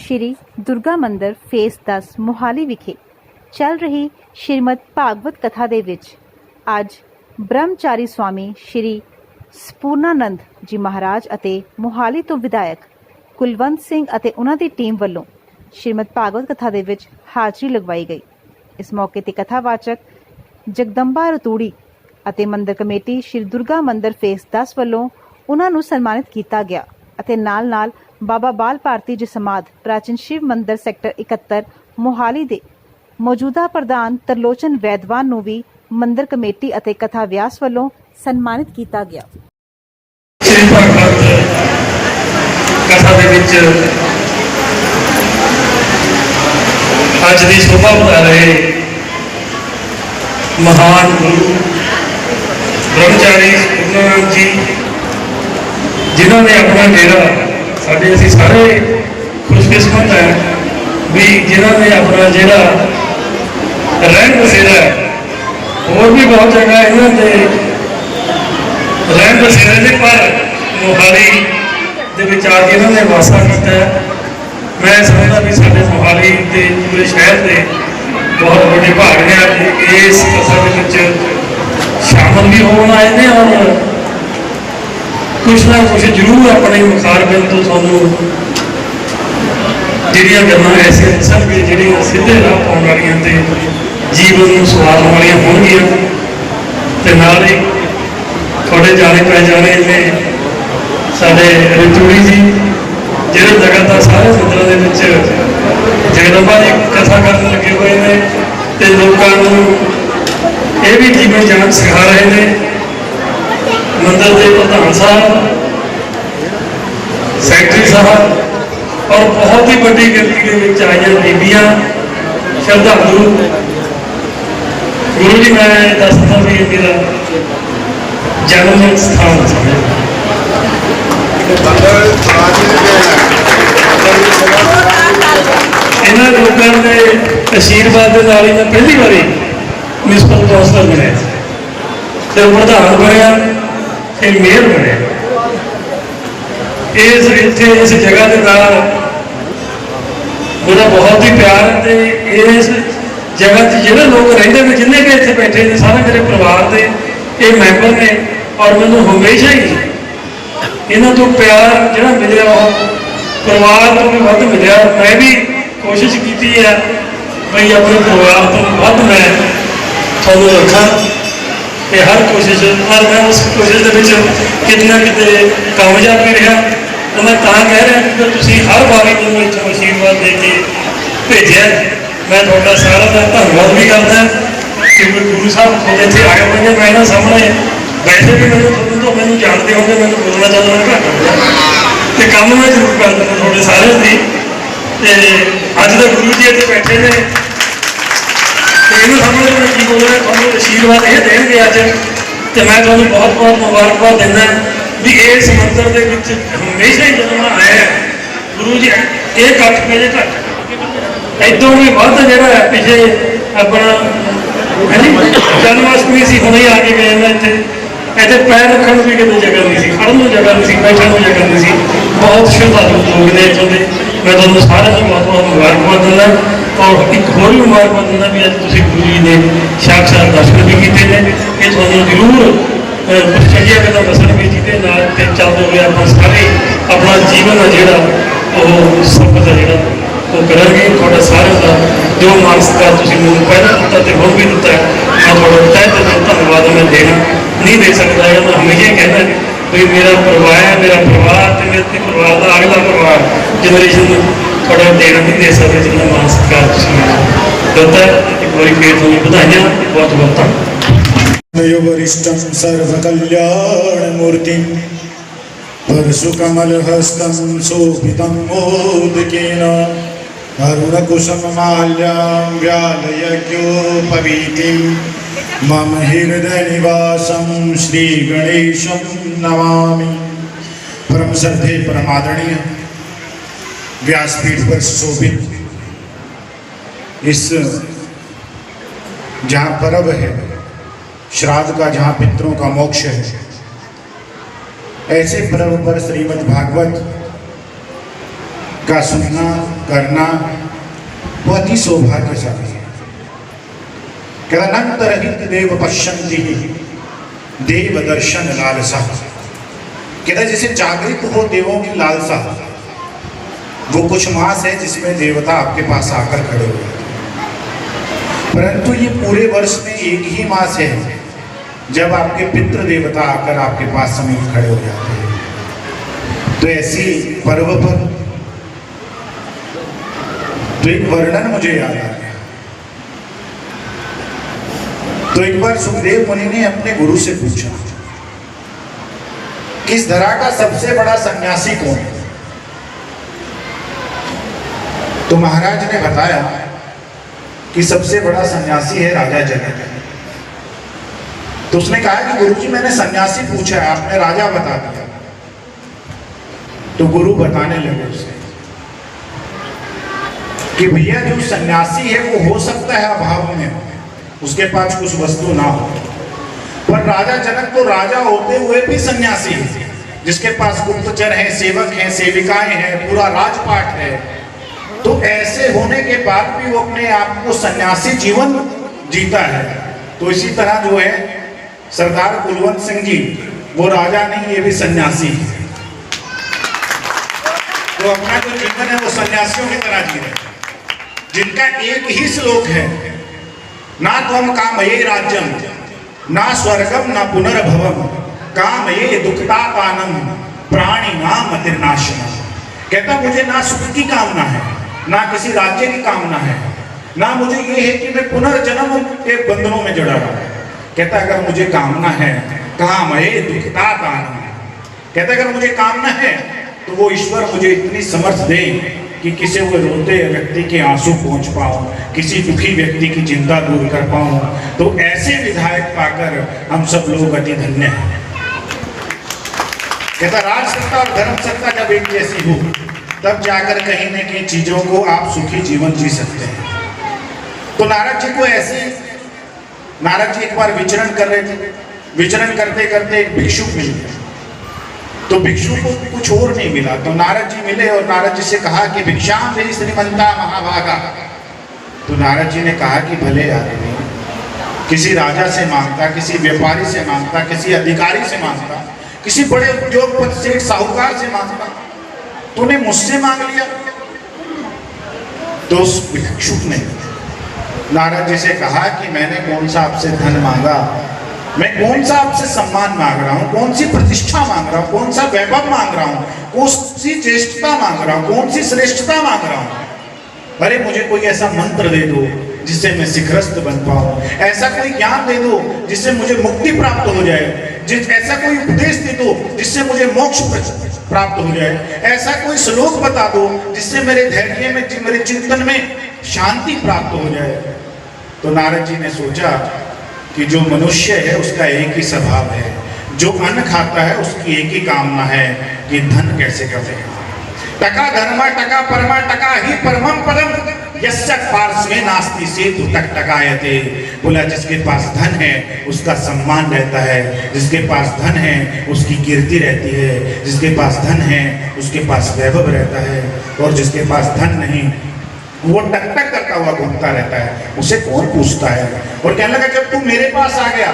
श्री दुर्गा मंदिर फेस 10 मोहाली विखे चल रही श्रीमद भागवत कथा दे विच अज ब्रह्मचारी स्वामी श्री सपूर्णानंद जी महाराज अते मोहाली तो विधायक कुलवंत सिंह अते उन्हां दी टीम वल्लों श्रीमद भागवत कथा दे विच हाजरी लगवाई गई। इस मौके ते कथावाचक जगदंबा रतूड़ी अते मंदिर कमेटी श्री दुर्गा मंदिर फेस 10 वल्लों उन्हां नूं सन्मानित किया गया अते नाल नाल बाबा बाल भारती जी समाध प्राचीन शिव मंदिर सैक्टर 71 मोहाली दे मौजूदा प्रधान तरलोचन वैदवान नूं भी मंदिर कमेटी अते कथा व्यास वल्लों सन्मानित किया गया। कथा दे विच अज दी शोभा बढ़ा रहे महान गुरु ब्रह्मचारी सपूर्णानंद जी जिन्होंने अपना डेरा साढ़े असी सारे खुशकिस्मत है भी जिन्होंने अपना जोड़ा रहन बसेरा है और भी बहुत जगह इन्होंने रहन बसेरे ने पर मोहाली आके इन्होंने वासा किया है। मैं समझदा भी साडे मोहाली के पूरे शहर के बहुत बड़े भाग ने इस कथा के शामिल भी होना आए हैं और कुछ ना कुछ जरूर अपने मुखार बिल तो थानू जिहड़ियां गल्लां ऐसे दसणगे जिहड़ियां सीधे राह पाउण वालियां ते जीवन नूं सवारन वालियां होणगियां ते नाल ही थोड़े जाने पहचाने ने साडे रतूड़ी जी जिहड़े लगातार सारे मंदिरां दे विच जगदंबा जी कथा करन लगे हुए ने ते लोकां नूं इह भी जीवन जान सिखा रहे ने। मंदिर के प्रधान साहब सैकटरी साहब और बहुत ही बड़ी गिनती के आई बीबियां श्रद्धालु गुरु जी मैं दसदा भी मेरा जन्म स्थान इन्होंने लोगों के आशीर्वाद के नाल मैं पहली बारी म्यूनसिपल कौंसलर बने तो प्रधान बनया फिर मेयर बने। इस जगह के नाल मेरा बहुत ही प्यार है। इस जगह जिन्हें लोग रहिंदे ने जिन्हें भी इतने बैठे ने सारे मेरे परिवार के ये मैंबर ने और मैनू हमेशा ही इन्हों तो प्यार जो मिले परिवार को भी वध मिले। मैं भी कोशिश की है भाई अपने परिवार तो वध मैं थोड़ा रखा ते हर कोशिश और मैं उस कोशिश के कितना कितने कामयाब भी रहा। तो मैं कह रहा कि तुम हर बारी मैं इतों आशीर्वाद दे के भेजा मैं थोड़ा सारा का धन्यवाद भी करता क्योंकि गुरु साहब खुद इतने आए हुए हैं। मैं इन्होंने सामने वैसे भी मैंने जानते होंगे मैं बोलना चाहता तो काम मैं जरूर कर देना थोड़े सारे की अज तो गुरु जी इतने बैठे ने समझ मैं की बोल रहा थोड़ा आशीर्वाद ये देंगे अज तो मैं तुम्हें बहुत बहुत मुबारकबाद देना भी इस मंदिर के हमेशा ही जब मैं आया गुरु जी ये कट पे जे घट इतों भी वध जोड़ा है पिछले अपना जन्माष्टमी से हुणे ही आके गए मैं इतने पैर रखने भी कितनी जगह नहीं सी खड़न को जगह नहीं सी बैठने को जगह नहीं सी। बहुत श्रद्धालु लोग ने इतों के मैं तुम्हें सारे को बहुत बहुत मुबारकबाद दिंदा और एक होर भी मुबारकबाद दिंदा भी अज तुसीं गुरु जी ने साक्षात दर्शन भी किए हैं। ये तुहानूं जरूर कुछ चंगियां गल्लां दसणगे जिहदे नाल ते चलदे हुए आपां सारे अपना जीवन है जिहड़ा ओह सफल है जिहड़ा वो करेंगे। थोड़ा सारे का जो मान सत्कार तुसीं मैनूं पहला दिता ते हुण भी दिता मैं थोड़ा तहे दिल नाल धन्नवाद मैं देना नहीं दे सकता है। मैं हमेशा कहना भाई मेरा परिवार तो मेरे परिवार का अगला परिवार जनरेशन थोड़ा देना नहीं दे सकते जितना मान सत्कार दिता है। एक बार फिर तुम्हें बधाइयां बहुत बहुत धन्यवाद। वरिष्ठं सर्व कल्याण मूर्तिं परशुकमल हस्तं शोभितं मोदकेन अरुणकुसुम माल्यां व्यालयज्ञोपवीतिं मम हृदय निवासं श्री गणेशं नमामि। परम श्रद्धेय परमादरणीय व्यासपीठ पर सुशोभित इस जहाँ पर्व है श्राद्ध का, जहाँ पितरों का मोक्ष है, ऐसे पर्व पर श्रीमद् भागवत का सुनना करना बहुत ही सौभाग्यशाली है। कहता अनंतरहित देव पश्यन्ति देव दर्शन लालसा। कहता जैसे जागृत हो देवों की लालसा, वो कुछ मास है जिसमें देवता आपके पास आकर खड़े हो जाते हैं। परंतु ये पूरे वर्ष में एक ही मास है जब आपके पितृ देवता आकर आपके पास समीप खड़े हो जाते हैं। तो ऐसी पर्व पर तो एक वर्णन मुझे याद आ गया। तो एक बार सुखदेव मुनि ने अपने गुरु से पूछा कि इस धरा का सबसे बड़ा सन्यासी कौन है? तो महाराज ने बताया कि सबसे बड़ा सन्यासी है राजा जनक। तो उसने कहा कि गुरुजी मैंने सन्यासी पूछा है, आपने राजा बता दिया। तो गुरु बताने लगे उसे कि भैया जो सन्यासी है वो हो सकता है अभाव में उसके पास कुछ वस्तु ना हो, पर राजा जनक तो राजा होते हुए भी सन्यासी है, जिसके पास गुप्तचर हैं, सेवक हैं, सेविकाएं हैं, पूरा राजपाट है। तो ऐसे होने के बाद भी वो अपने आप को सन्यासी जीवन जीता है। तो इसी तरह जो है सरदार कुलवंत सिंह जी, वो राजा नहीं, ये भी सन्यासी है। तो अपना जो जीवन है वो सन्यासियों की तरह जी रहे, जिनका एक ही श्लोक है, ना त्वम कामये राज्यम ना स्वर्गम ना पुनर्भवम कामये दुखतापानम प्राणी नाम अतिर्नाशनम। कहता मुझे ना सुख की कामना है, ना किसी राज्य की कामना है, ना मुझे ये है कि मैं पुनर्जन्म के बंधनों में जड़ा रहा। कहता अगर मुझे कामना है कामये दुखतापानम, कहता अगर मुझे कामना है तो वो ईश्वर मुझे इतनी समर्थ दे कि किसी को रोते व्यक्ति के आंसू पहुंच पाऊं, किसी दुखी व्यक्ति की चिंता दूर कर पाऊं। तो ऐसे विधायक पाकर हम सब लोग अति धन्य हैं। कहता राज सत्ता और धर्म सत्ता जब एक जैसी हो तब जाकर कहीं न कहीं चीजों को आप सुखी जीवन जी सकते हैं। तो नारद जी को ऐसे, नारद जी एक बार विचरण कर रहे थे, विचरण करते करते एक भिक्षुक मिल गया। तो भिक्षु को कुछ और नहीं मिला, तो नारद जी मिले और नारद जी से कहा कि भिक्षाम देहि श्रीमंता महाभागा। तो नारद जी ने कहा कि भले आदमी किसी राजा से मांगता, किसी व्यापारी से मांगता, किसी अधिकारी से मांगता, किसी बड़े उद्योगपति से, साहूकार से मांगता, तूने मुझसे मांग लिया। तो उस भिक्षुक ने नारद जी से कहा कि मैंने कौन सा आपसे धन मांगा, मैं कौन सा आपसे सम्मान मांग रहा हूँ, कौन सी प्रतिष्ठा मांग रहा हूँ, कौन सा वैभव मांग रहा हूँ, कौन सी ज्येष्ठता मांग रहा हूँ, कौन सी श्रेष्ठता मांग रहा हूँ। अरे मुझे कोई ऐसा मंत्र दे दो जिससे मैं शिखरस्थ बन पाऊँ, ऐसा कोई ज्ञान दे दो जिससे मुझे मुक्ति प्राप्त हो जाए, ऐसा कोई उपदेश दे दो जिससे मुझे मोक्ष प्राप्त हो जाए, ऐसा कोई श्लोक बता दो जिससे मेरे धैर्य में, मेरे चिंतन में शांति प्राप्त हो जाए। तो नारद जी ने सोचा कि जो मनुष्य है उसका एक ही स्वभाव है, जो अन्न खाता है उसकी एक ही कामना है कि धन कैसे करेगा। टका धर्मा टका परमा टका ही परमम पदम यस्य पार्श्वे नास्ति सेतु तक टकायते। बोला जिसके पास धन है उसका सम्मान रहता है, जिसके पास धन है उसकी कीर्ति रहती है, जिसके पास धन है उसके पास वैभव रहता है, और जिसके पास धन नहीं वो टक टक करता हुआ घूमता रहता है, उसे कौन पूछता है। और कहने लगा जब तू मेरे पास आ गया।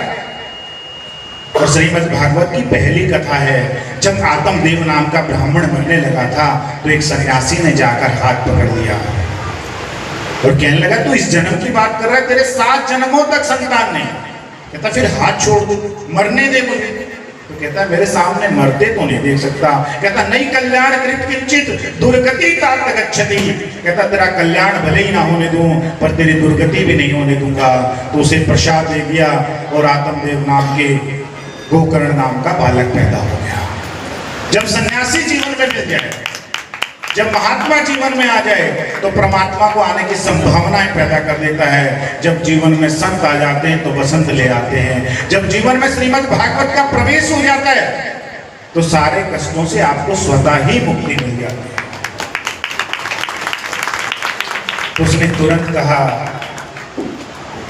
और श्रीमद् भागवत की पहली कथा है, जब आत्मदेव नाम का ब्राह्मण मरने लगा था तो एक सन्यासी ने जाकर हाथ पकड़ लिया और कहने लगा तू इस जन्म की बात कर रहा है, तेरे 7 जन्मों तक संतान नहीं। कहता फिर हाथ छोड़ दो, मरने दे मुझे। तो कहता मेरे सामने मरते तो नहीं देख सकता। कहता नहीं कल्याण कृत किंचित दुर्गति तात गच्छति। कहता तेरा कल्याण भले ही ना होने दूं पर तेरी दुर्गति भी नहीं होने दूंगा। तो उसे प्रसाद दे दिया और आत्मदेव नाम के गोकर्ण नाम का बालक पैदा हो गया। जब सन्यासी जीवन में मिल जाए, जब महात्मा जीवन में आ जाए तो परमात्मा को आने की संभावनाएं पैदा कर देता है। जब जीवन में संत आ जाते हैं तो बसंत ले आते हैं। जब जीवन में श्रीमद् भागवत का प्रवेश हो जाता है तो सारे कष्टों से आपको स्वतः ही मुक्ति मिल जाती है। तो उसने तुरंत कहा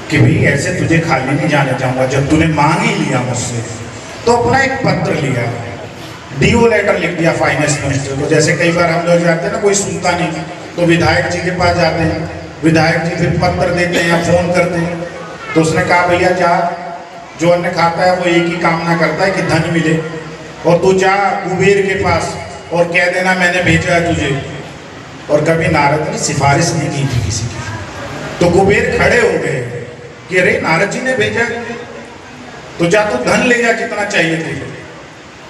कि भाई ऐसे तुझे खाली नहीं जाना चाहूंगा। जब तूने मांग ही लिया मुझसे तो अपना एक पत्र लिया, डीओ लेटर लिख दिया फाइनेंस मिनिस्टर को। जैसे कई बार हम लोग जाते हैं ना, कोई सुनता नहीं तो विधायक जी के पास जाते हैं, विधायक जी फिर पत्र देते हैं या फोन करते हैं। तो उसने कहा भैया जा, जो अन्न खाता है वो एक ही कामना करता है कि धन मिले, और तू जा कुबेर के पास और कह देना मैंने भेजा है तुझे। और कभी नारद ने सिफारिश नहीं की थी किसी की, तो कुबेर खड़े हो गए कि अरे नारद जी ने भेजा, तो जा तू धन ले जा जितना चाहिए तुझे।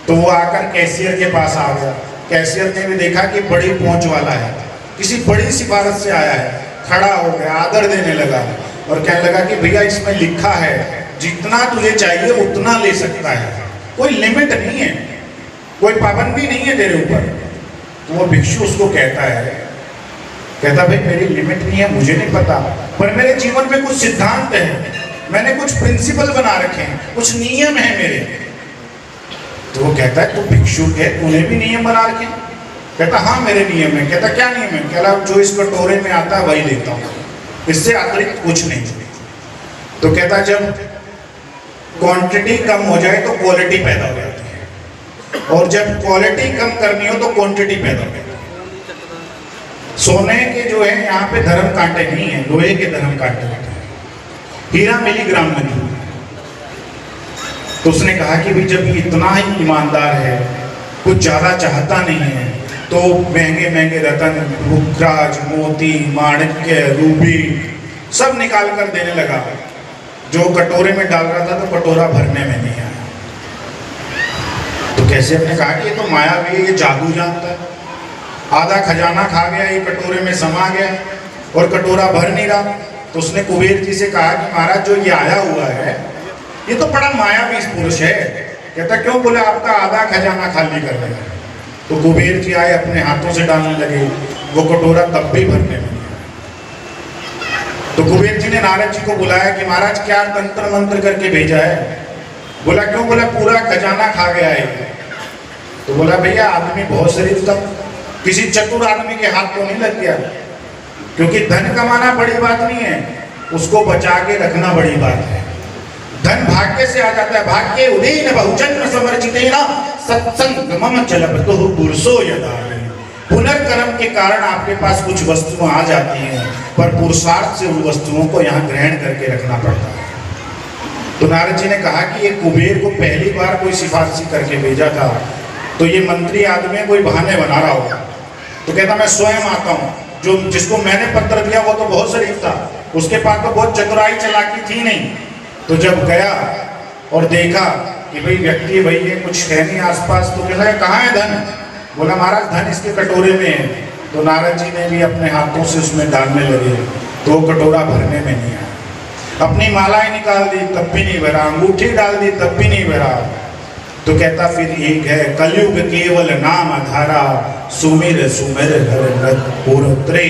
तो वो आकर कैशियर के पास आ गया। कैशियर ने भी देखा कि बड़ी पहुंच वाला है, किसी बड़ी सिफारिश से आया है, खड़ा हो गया, आदर देने लगा और कहने लगा कि भैया इसमें लिखा है जितना तुझे चाहिए उतना ले सकता है, कोई लिमिट नहीं है, कोई पाबंदी नहीं है तेरे ऊपर। तो वो भिक्षु उसको कहता भाई मेरी लिमिट नहीं है, मुझे नहीं पता, पर मेरे जीवन में कुछ सिद्धांत है, मैंने कुछ प्रिंसिपल बना रखे हैं, कुछ नियम है मेरे। तो वो कहता है तू भिक्षु है, तूने भी नियम बना रखे? कहता हाँ मेरे नियम है। कहता क्या नियम है? कहता जो इस कटोरे में आता है वही लेता हूँ, इससे अतिरिक्त कुछ नहीं। तो कहता जब क्वांटिटी कम हो जाए तो क्वालिटी पैदा हो जाती है, और जब क्वालिटी कम करनी हो तो क्वांटिटी पैदा हो जाती है। सोने के जो है यहाँ पे धर्म कांटे नहीं है, लोहे के धर्म कांटे होते हैं, हीरा मिलीग्राम में नहीं। तो उसने कहा कि भाई जब इतना ही ईमानदार है, कुछ ज्यादा चाहता नहीं है, तो महंगे महंगे रतन, रुद्राज, मोती, माणिक्य, रूबी सब निकाल कर देने लगा। जो कटोरे में डाल रहा था तो कटोरा भरने में नहीं आया। तो कैसे हमने कहा कि ये तो मायावी है, ये जादू जानता है, आधा खजाना खा गया, ये कटोरे में समा गया और कटोरा भर नहीं रहा। तो उसने कुबेर जी से कहा कि महाराज जो ये आया हुआ है ये तो बड़ा मायावी पुरुष है। कहता क्यों? बोले आपका आधा खजाना खाली कर देगा। तो कुबेर जी आए, अपने हाथों से डालने लगे, वो कटोरा तब भी भरने में। तो कुबेर जी ने नारद जी को बुलाया कि महाराज क्या तंत्र मंत्र करके भेजा है? बोला क्यों? बोला पूरा खजाना खा गया है। तो बोला भैया आदमी बहुत शरीफ था, किसी चतुर आदमी के हाथ तो नहीं लग गया, क्योंकि धन कमाना बड़ी बात नहीं है, उसको बचा के रखना बड़ी बात है। धन भाग्य से आ जाता है, भाग्य उदयन बहुचंद्र समर्चितेन सत्संग मम चलबतो पुरुषो यदा। पुनर्कर्म के कारण आपके पास कुछ वस्तुएं आ जाती हैं, पर पुरुषार्थ से उन वस्तुओं को यहाँ ग्रहण करके रखना पड़ता है। तो नारद जी ने कहा कि ये कुबेर को पहली बार कोई सिफारिश करके भेजा था, तो ये मंत्री आदमी कोई बहाने बना रहा होगा। तो कहता मैं स्वयं आता हूँ, जो जिसको मैंने पत्र दिया वो तो बहुत शरीफ था, उसके पास तो बहुत चतुराई चालाकी थी नहीं। तो जब गया और देखा कि भाई व्यक्ति भाई ये कुछ है नहीं आसपास, तो कहता है कहाँ है धन? बोला महाराज धन इसके कटोरे में है। तो नारद जी ने भी अपने हाथों से उसमें डालने लगे, तो कटोरा भरने में नहीं आया। अपनी मालाएं निकाल दी तब भी नहीं भरा, अंगूठी डाल दी तब भी नहीं भरा। तो कहता फिर एक है कलयुग केवल नाम आधारा, सुमिर सुमिर हर नर पुरत्रे।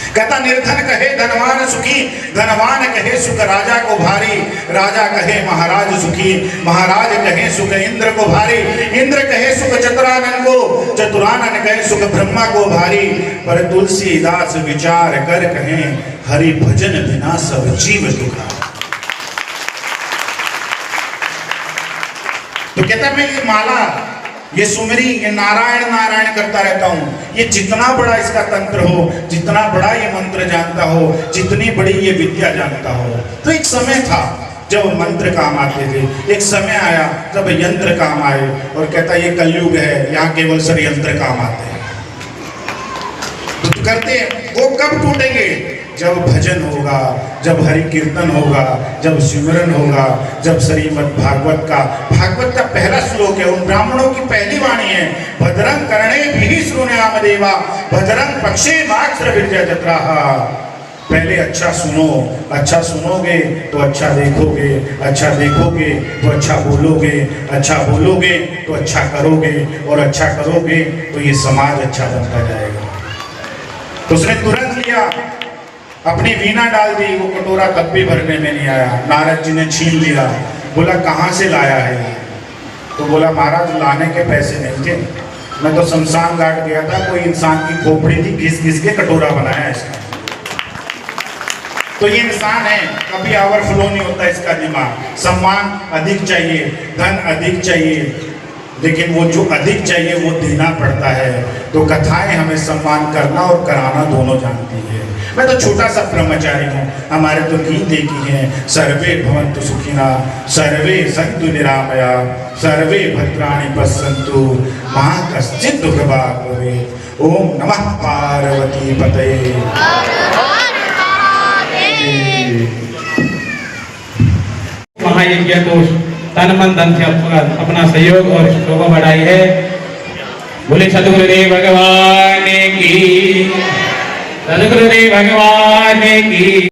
कहता निर्धन कहे धनवान सुखी, धनवान कहे सुख राजा को भारी, राजा कहे महाराज सुखी, महाराज कहे सुख इंद्र को भारी, इंद्र कहे सुख चतुरानन को, चतुरानन कहे सुख ब्रह्मा को भारी। पर तुलसीदास विचार कर कहे हरि भजन बिना सब जीव दुखा। तो कहता मैं ये माला, ये सुमरी, ये नारायण नारायण करता रहता हूँ, ये जितना बड़ा इसका तंत्र हो, जितना बड़ा ये मंत्र जानता हो, जितनी बड़ी ये विद्या जानता हो। तो एक समय था जब मंत्र काम आते थे, एक समय आया जब यंत्र काम आए, और कहता ये कलयुग है, यहाँ केवल षड्यंत्र काम आते हैं। तो करते हैं वो कब टूटेंगे? जब भजन होगा, जब हरि कीर्तन होगा, जब सिमरन होगा, जब श्रीमद् भागवत का पहला श्लोक है, उन ब्राह्मणों की पहली वाणी है, भद्रं कर्णे शृणुयाम देवा, भद्रं पक्षे माक्षर विद्या जत्राहा। पहले अच्छा सुनो, अच्छा सुनोगे तो अच्छा देखोगे, अच्छा देखोगे तो अच्छा बोलोगे, अच्छा बोलोगे तो अच्छा करोगे, और अच्छा करोगे तो ये समाज अच्छा बनता जाएगा। तो उसने तुरंत लिया, अपनी वीणा डाल दी, वो कटोरा तब भी भरने में नहीं आया। नारद जी ने छीन लिया, बोला कहाँ से लाया है? तो बोला महाराज लाने के पैसे नहीं थे, मैं तो शमशान घाट गया था, कोई इंसान की खोपड़ी थी, घिस घिस के कटोरा बनाया इसका। तो ये इंसान है, कभी ओवरफ्लो नहीं होता इसका दिमाग, सम्मान अधिक चाहिए, धन अधिक चाहिए, लेकिन वो जो अधिक चाहिए वो देना पड़ता है। तो कथाएं हमें सम्मान करना और कराना दोनों जानती है। मैं तो छोटा सा ब्रह्मचारी हूँ। हमारे तो गीत एक ही हैं, सर्वे भवन्तु सुखिनः, सर्वे सन्तु निरामया, सर्वे भद्राणि पश्यन्तु, मा कश्चित् दुःखभाग् भवेत्। ओम नमः पार्वती पतये। महायज्ञ को तन मन धन से अपना सहयोग और शोभा बढ़ाई है। बोले सदगुरुदेव भगवान की, सदगुरुदेव भगवान की।